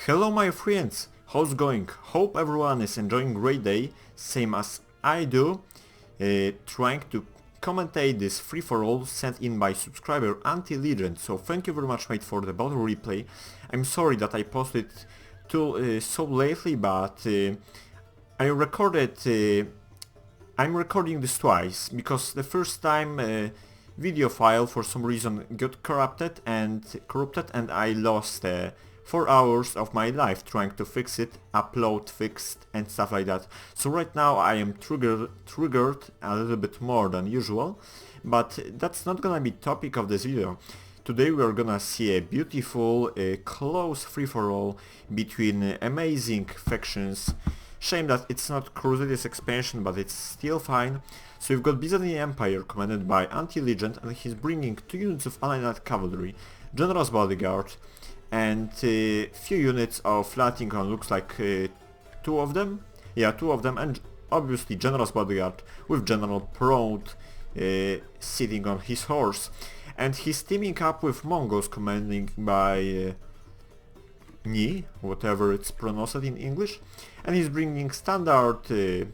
Hello my friends, how's going? Hope everyone is enjoying great day, same as I do, trying to commentate this free-for-all sent in by subscriber Anti-Legend, so thank you very much mate for the battle replay. I'm sorry that I posted so lately, but I'm recording this twice, because the first time video file for some reason got corrupted and I lost 4 hours of my life trying to fix it, upload, fixed and stuff like that. So right now I am triggered a little bit more than usual, but that's not gonna be topic of this video. Today we are gonna see a beautiful, close free-for-all between amazing factions. Shame that it's not Crusaders expansion, but it's still fine. So we've got Byzantine Empire commanded by Anti-Legend, and he's bringing 2 units of Allied Cavalry, General's Bodyguard, and few units of Latingon, looks like 2 of them? Yeah, 2 of them, and obviously General's Bodyguard with General Proud sitting on his horse. And he's teaming up with Mongols commanding by Ni, whatever it's pronounced in English, and he's bringing standard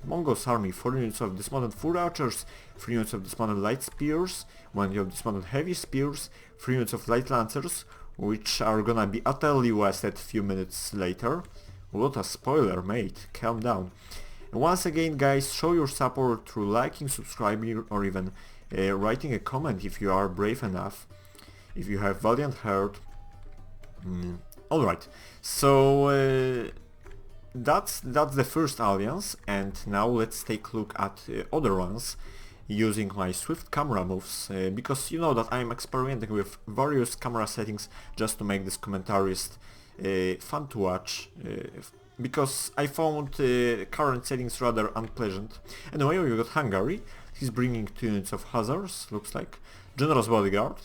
Mongols army, 4 units of dismounted foot archers, 3 units of dismounted light spears, 1 unit of dismounted heavy spears, 3 units of light lancers, which are gonna be utterly wasted few minutes later. What a spoiler, mate, calm down. And once again guys, show your support through liking, subscribing, or even writing a comment if you are brave enough, if you have valiant heart. Alright, so that's the first alliance, and now let's take a look at other ones using my swift camera moves, because you know that I'm experimenting with various camera settings just to make this commentarist fun to watch, because I found current settings rather unpleasant. Anyway, we got Hungary. He's bringing 2 units of Hussars, looks like, General's Bodyguard,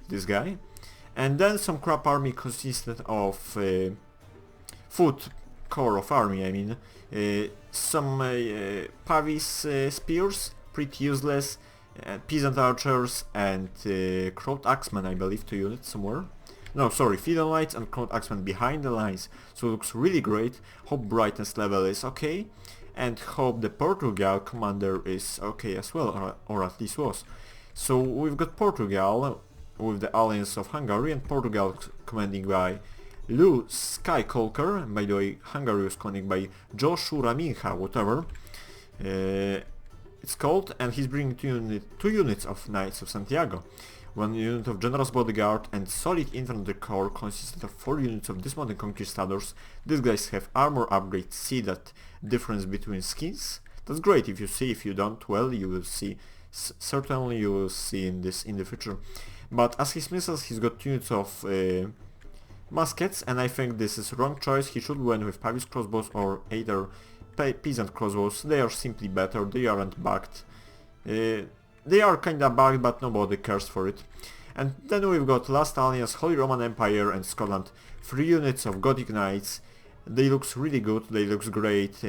this guy, and then some crap army consisted of foot core of army, I mean, some Pavis spears, pretty useless, peasant archers, and Crowd Axemen, I believe, 2 units somewhere. No, sorry, Fiddle Knights and Crowd Axemen behind the lines, so it looks really great. Hope brightness level is okay, and hope the Portugal commander is okay as well, or at least was. So we've got Portugal with the alliance of Hungary, and Portugal commanding by Lou Skycolker, and by the way Hungary was commanding by Joshua Minha, whatever it's called, and he's bringing 2 units of Knights of Santiago, 1 unit of General's Bodyguard, and solid infantry corps consisted of 4 units of dismounted conquistadors. These guys have armor upgrades. See that difference between skins? That's great if you see. If you don't, well, you will see. Certainly you will see in the future. But as his missiles, he's got 2 units of muskets, and I think this is wrong choice. He should win with Pavis crossbows or either peasant crossbows. They are simply better. They aren't bugged. They are kinda bugged, but nobody cares for it. And then we've got Last Alliance, Holy Roman Empire and Scotland, 3 units of Gothic Knights. They looks really good, they looks great,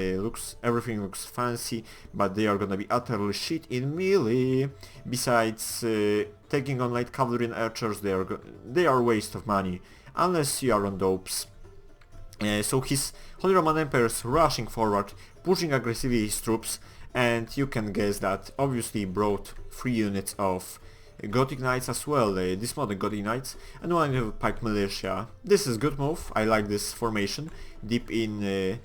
everything looks fancy, but they are gonna be utterly shit in melee. Besides, taking on light cavalry and archers, they are waste of money, unless you are on dopes. So his Holy Roman Empire is rushing forward, pushing aggressively his troops, and you can guess that obviously he brought 3 units of Gothic Knights as well, dismounted Gothic Knights, and 1 unit of Pike Militia. This is good move, I like this formation, deep in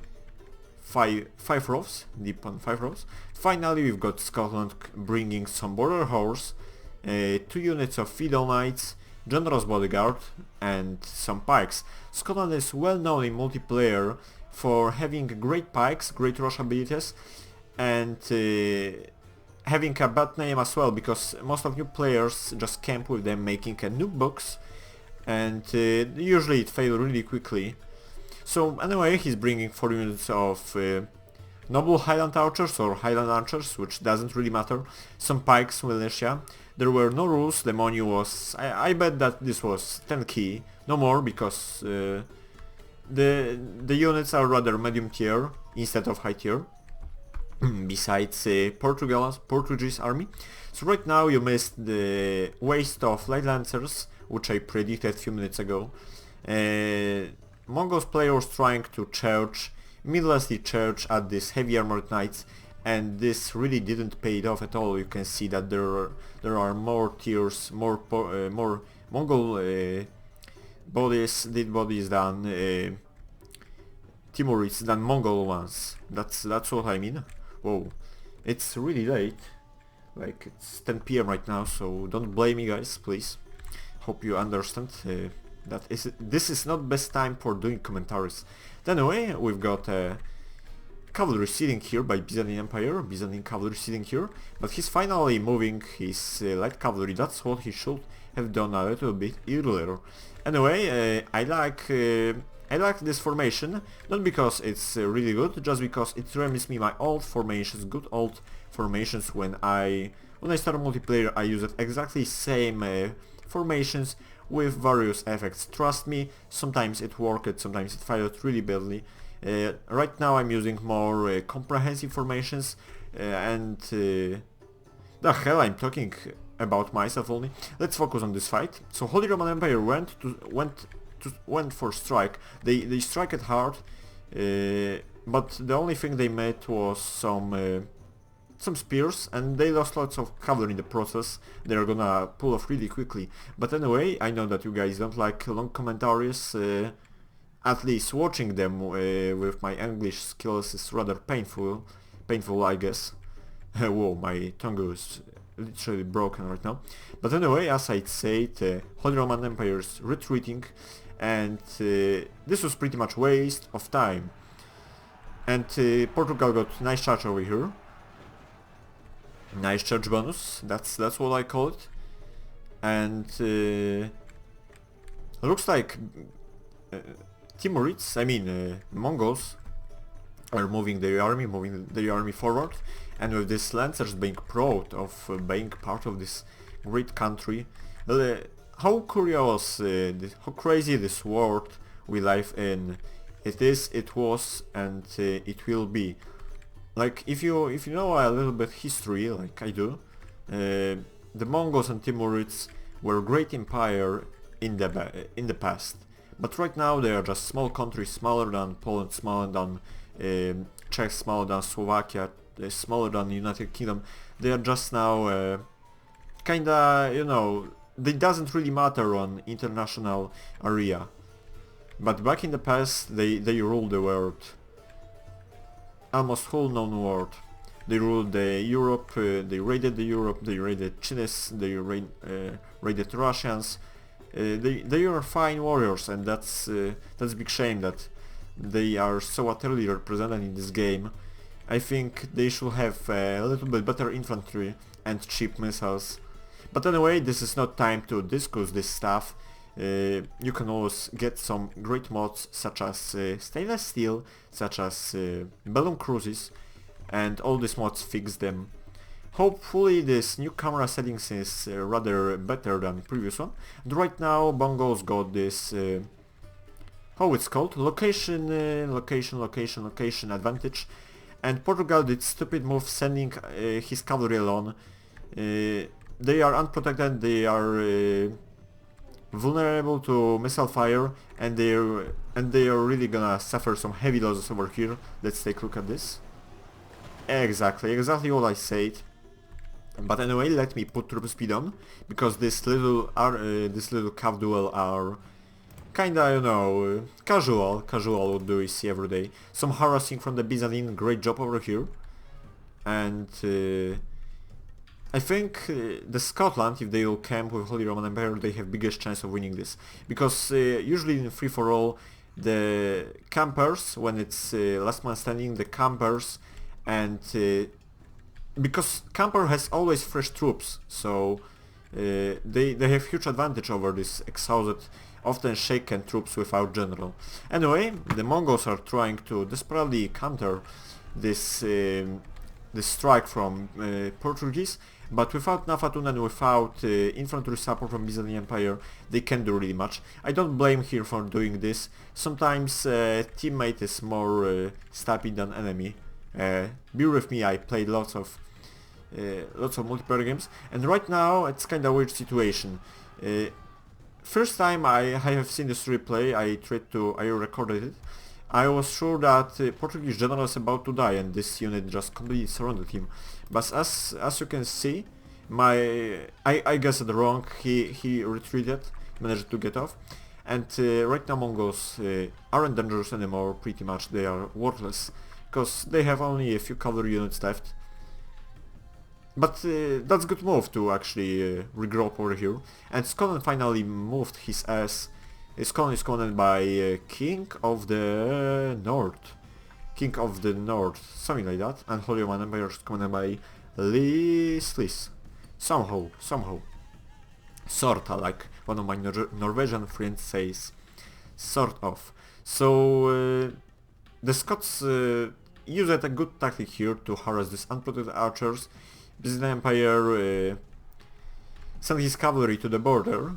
5 rows, deep on 5 rows. Finally we've got Scotland bringing some Border Horse, 2 units of Fiddle Knights, General's Bodyguard, and some Pikes. Scotland is well known in multiplayer for having great pikes, great rush abilities, and having a bad name as well, because most of new players just camp with them making a noob box, and usually it fails really quickly. So anyway, he's bringing 4 units of Noble Highland Archers or Highland Archers, which doesn't really matter, some Pikes Militia. There were no rules, the money was... I bet that this was 10 key, no more, because the units are rather medium tier instead of high tier. Besides Portuguese army. So right now you missed the waste of light lancers, which I predicted a few minutes ago. Mongols players trying to charge, mindlessly charge at these heavy armored knights, and this really didn't pay it off at all. You can see that there are more tiers, more Mongol dead bodies than Timurids, than Mongol ones. That's what I mean. Whoa, it's really late. Like, it's 10 p.m. right now, so don't blame me, guys, please. Hope you understand that this is not best time for doing commentaries. Anyway, we've got cavalry sitting here by Byzantine Empire, Byzantine cavalry sitting here, but he's finally moving his light cavalry. That's what he should have done a little bit earlier. Anyway, I like this formation, not because it's really good, just because it reminds me my old formations, good old formations. When I started multiplayer, I used exactly same formations with various effects. Trust me, sometimes it worked, sometimes it failed really badly. Right now I'm using more comprehensive formations, and the hell, I'm talking about myself only. Let's focus on this fight. So Holy Roman Empire went for strike. They struck it hard, but the only thing they made was some spears, and they lost lots of cavalry in the process. They're gonna pull off really quickly. But anyway, I know that you guys don't like long commentaries. At least watching them with my English skills is rather painful, I guess. Whoa, my tongue is literally broken right now. But anyway, as I said, Holy Roman Empire is retreating, and this was pretty much waste of time. And Portugal got nice charge over here. Nice charge bonus, that's what I call it. And looks like Timurids, I mean Mongols, are moving their army forward, and with these lancers being proud of being part of this great country, how curious, how crazy this world we live in. It is, it was, and it will be. Like, if you know a little bit history, like I do, the Mongols and Timurids were a great empire in the past, but right now they are just small countries, smaller than Poland, smaller than Czech, smaller than Slovakia, smaller than United Kingdom. They are just now kinda, you know, they doesn't really matter on international area. But back in the past, they ruled the world. Almost whole known world. They ruled Europe, they raided Europe, they raided Chinese, they raided Russians. They are fine warriors, and that's a big shame that they are so utterly represented in this game. I think they should have a little bit better infantry and cheap missiles. But anyway, this is not time to discuss this stuff. You can always get some great mods such as stainless steel, such as balloon cruises, and all these mods fix them. Hopefully this new camera settings is rather better than the previous one. And right now Mongols got this, how it's called, location advantage, and Portugal did stupid move sending his cavalry alone. They are unprotected, they are vulnerable to missile fire, and they are really gonna suffer some heavy losses over here. Let's take a look at this. Exactly what I said. But anyway, let me put troop speed on, because this little cav duel are kinda, you know, casual what do we see every day. Some harassing from the Byzantine, great job over here. And I think the Scotland, if they will camp with Holy Roman Empire, they have biggest chance of winning this. Because usually in free-for-all, the campers, when it's last man standing, the campers, and because camper has always fresh troops, so they have huge advantage over this exhausted, often shaken troops without general. Anyway, the Mongols are trying to desperately counter this strike from Portuguese, but without Nafatun and without infantry support from Byzantine Empire, they can't do really much. I don't blame here for doing this. Sometimes teammate is more stupid than enemy. Bear with me, I played lots of multiplayer games, and right now it's kinda weird situation. first time I have seen this replay, I recorded it. I was sure that Portuguese general is about to die and this unit just completely surrounded him. But as you can see, I guessed wrong. He retreated, managed to get off, and right now Mongols aren't dangerous anymore. Pretty much they are worthless because they have only a few cavalry units left. But that's a good move to actually regroup over here. And Scotland finally moved his ass. Scotland is commanded by King of the North. King of the North, something like that. And Holy Roman Empire is commanded by Sliss. Somehow. Sorta, like one of my Norwegian friends says. Sort of. So the Scots used a good tactic here to harass these unprotected archers. Byzantine Empire sent his cavalry to the border.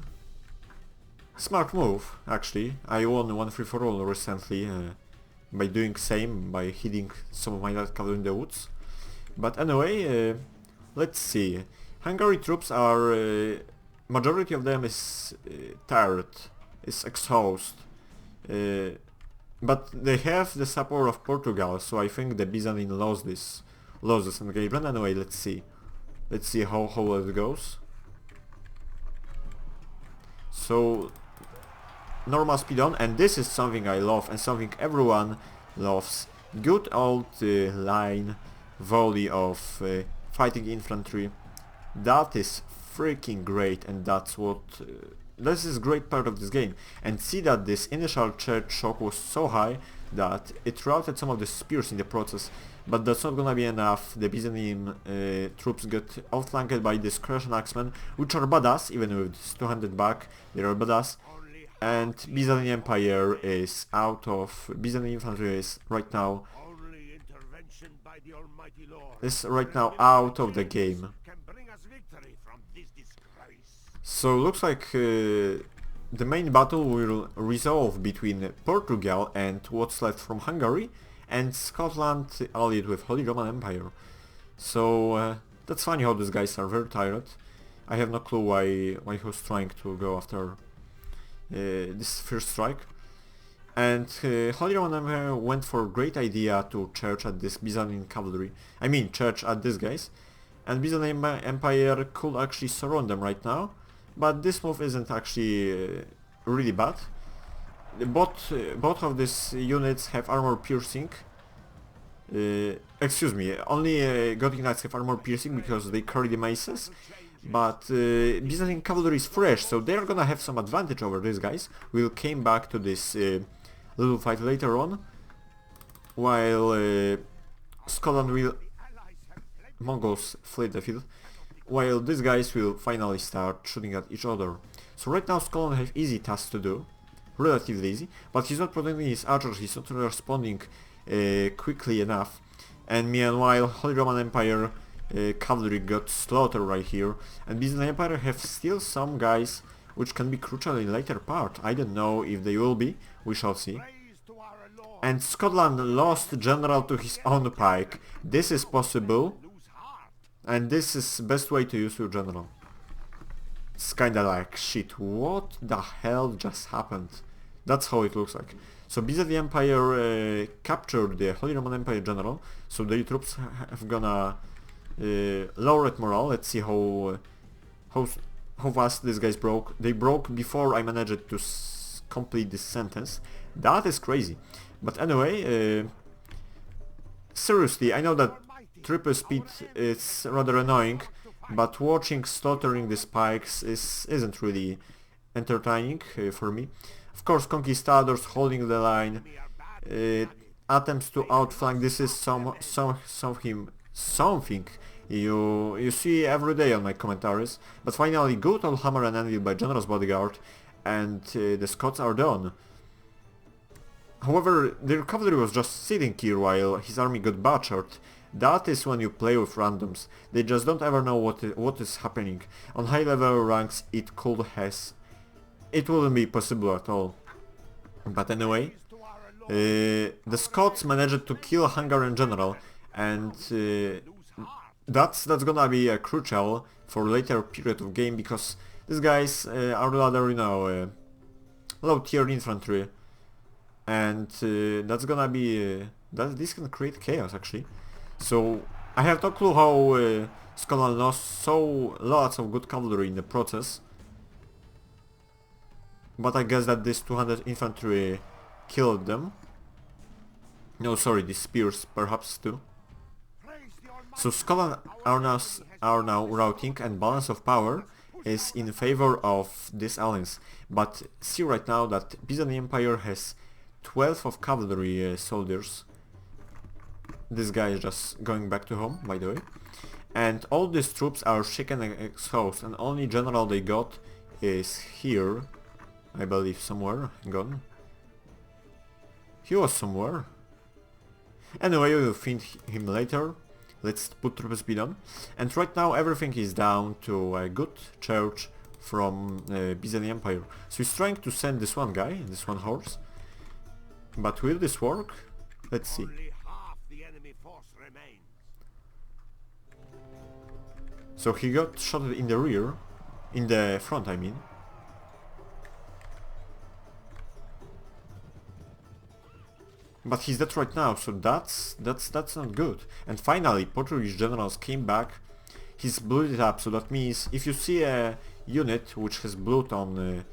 Smart move, actually. I won 1 free for all recently by doing same, by hitting some of my light cavalry in the woods. But anyway, let's see. Hungary troops are... majority of them is tired, is exhausted. But they have the support of Portugal, so I think the Byzantine lost this engagement. Anyway, let's see. Let's see how it goes. So, normal speed on, and this is something I love and something everyone loves. Good old line volley of fighting infantry. That is freaking great, and that's what... this is great part of this game. And see that this initial church shock was so high that it routed some of the spears in the process. But that's not gonna be enough. The Byzantine troops get outflanked by this Croatian axemen, which are badass, even with this 200 back, they are badass. And Byzantine Empire is out of... Byzantine infantry is right now out of the game. So looks like the main battle will resolve between Portugal and what's left from Hungary, and Scotland allied with Holy Roman Empire. So that's funny how these guys are very tired. I have no clue why he was trying to go after this first strike. And Holy Roman Empire went for a great idea to charge at this Byzantine cavalry. I mean charge at these guys. And Byzantine Empire could actually surround them right now. But this move isn't actually really bad. Both of these units have armor piercing. Excuse me, only Gothic Knights have armor piercing because they carry the maces. But Byzantine cavalry is fresh, so they're gonna have some advantage over these guys. We'll come back to this little fight later on. While Scotland will... Mongols flee the field. While these guys will finally start shooting at each other. So right now Scotland have easy tasks to do, relatively easy, but he's not protecting his archers, he's not responding quickly enough. And meanwhile Holy Roman Empire cavalry got slaughtered right here, and Byzantine Empire have still some guys which can be crucial in later part. I don't know if they will be, we shall see. And Scotland lost general to his own pike. This is possible. And this is best way to use your general. It's kinda like, shit, what the hell just happened? That's how it looks like. So Byzantine Empire captured the Holy Roman Empire general, so the troops have gonna lower at morale. Let's see how fast these guys broke. They broke before I managed to complete this sentence. That is crazy. But anyway, seriously, I know that triple speed is rather annoying, but watching slaughtering the spikes isn't really entertaining for me. Of course, conquistadors holding the line, attempts to outflank. This is something you see every day on my commentaries. But finally, good old hammer and anvil by General's bodyguard, and the Scots are done. However, their cavalry was just sitting here while his army got butchered. That is when you play with randoms. They just don't ever know what is happening. On high level ranks it wouldn't be possible at all. But anyway, the Scots managed to kill a Hungarian general, and that's gonna be crucial for later period of game, because These guys are rather, you know, low tier infantry, and that's gonna be this can create chaos actually. So I have no clue how Scotland lost so lots of good cavalry in the process, but I guess that this 200 infantry killed them. No, sorry, the spears perhaps too. So Scotland are now routing, and balance of power is in favor of this alliance. But see right now that Byzantine Empire has 12 of cavalry soldiers. This guy is just going back to home, by the way. And all these troops are shaken and exhausted, and only general they got is here, I believe, somewhere. Hang on. He was somewhere. Anyway, we'll find him later. Let's put troop speed on. And right now everything is down to a good church from Byzantine Empire. So he's trying to send this one guy, this one horse. But will this work? Let's see. So he got shot in the rear, in the front I mean. But he's dead right now, so that's not good. And finally, Portuguese generals came back. He's blued it up, so that means if you see a unit which has blood on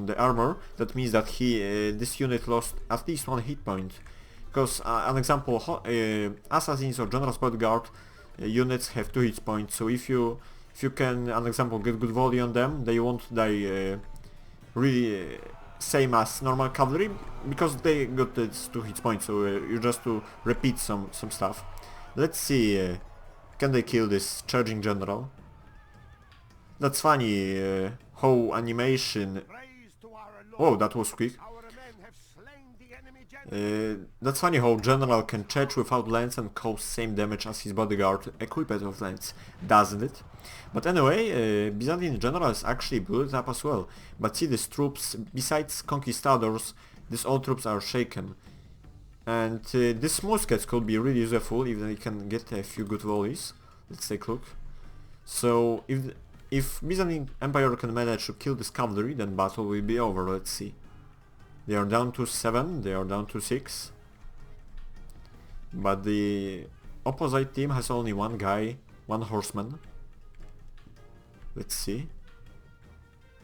the armor, that means that this unit lost at least one hit point. Because an example, assassins or general's bodyguard units have 2 hit points. So if you can, an example, get good volley on them, they won't die really. Same as normal cavalry, because they got its 2 hit points, so you just to repeat some stuff. Let's see, can they kill this charging general? That's funny, how animation... Oh, that was quick. That's funny how general can charge without lance and cause same damage as his bodyguard equipped with lance, doesn't it? But anyway, Byzantine generals actually blew it up as well. But see, these troops, besides conquistadors, these all troops are shaken. And these muskets could be really useful if they can get a few good volleys. Let's take a look. So if Byzantine Empire can manage to kill this cavalry, then battle will be over. Let's see. They are down to 7, they are down to 6. But the opposite team has only one guy, one horseman. Let's see.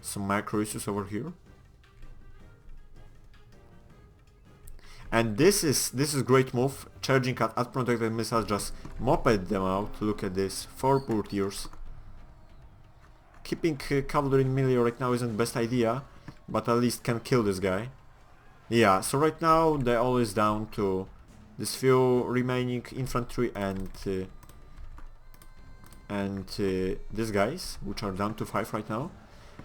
Some macroisus over here. And this is great move. Charging at unprotected missiles, just moped them out. Look at this, 4 poor tiers. Keeping cavalry in melee right now isn't the best idea, but at least can kill this guy. Yeah, so right now they all is down to this few remaining infantry and these guys, which are down to 5 right now.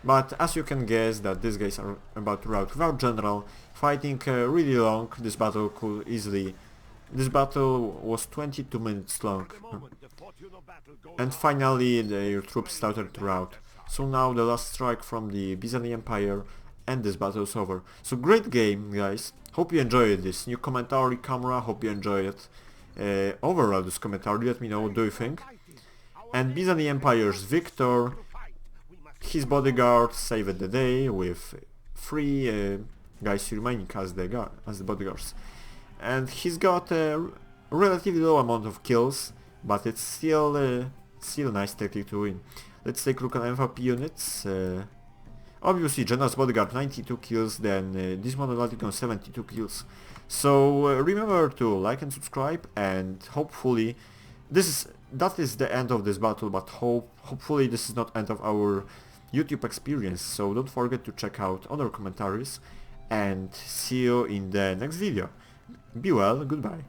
But as you can guess that these guys are about to rout without general, fighting really long. This battle could easily... This battle was 22 minutes long. And finally their troops started to rout. So now the last strike from the Byzantine Empire, and this battle is over. So great game, guys. Hope you enjoyed this new commentary camera. Hope you enjoyed it. Overall this commentary, let me know what do you think. And Byzantine Empire's victor. His bodyguard saved the day with 3 guys remaining as the bodyguards. And he's got a relatively low amount of kills, but it's still nice tactic to win. Let's take a look at FFA units. Obviously General's Bodyguard 92 kills, then this one on 72 kills. So remember to like and subscribe, and hopefully that is the end of this battle, but hopefully this is not end of our YouTube experience. So don't forget to check out other commentaries, and see you in the next video. Be well, goodbye.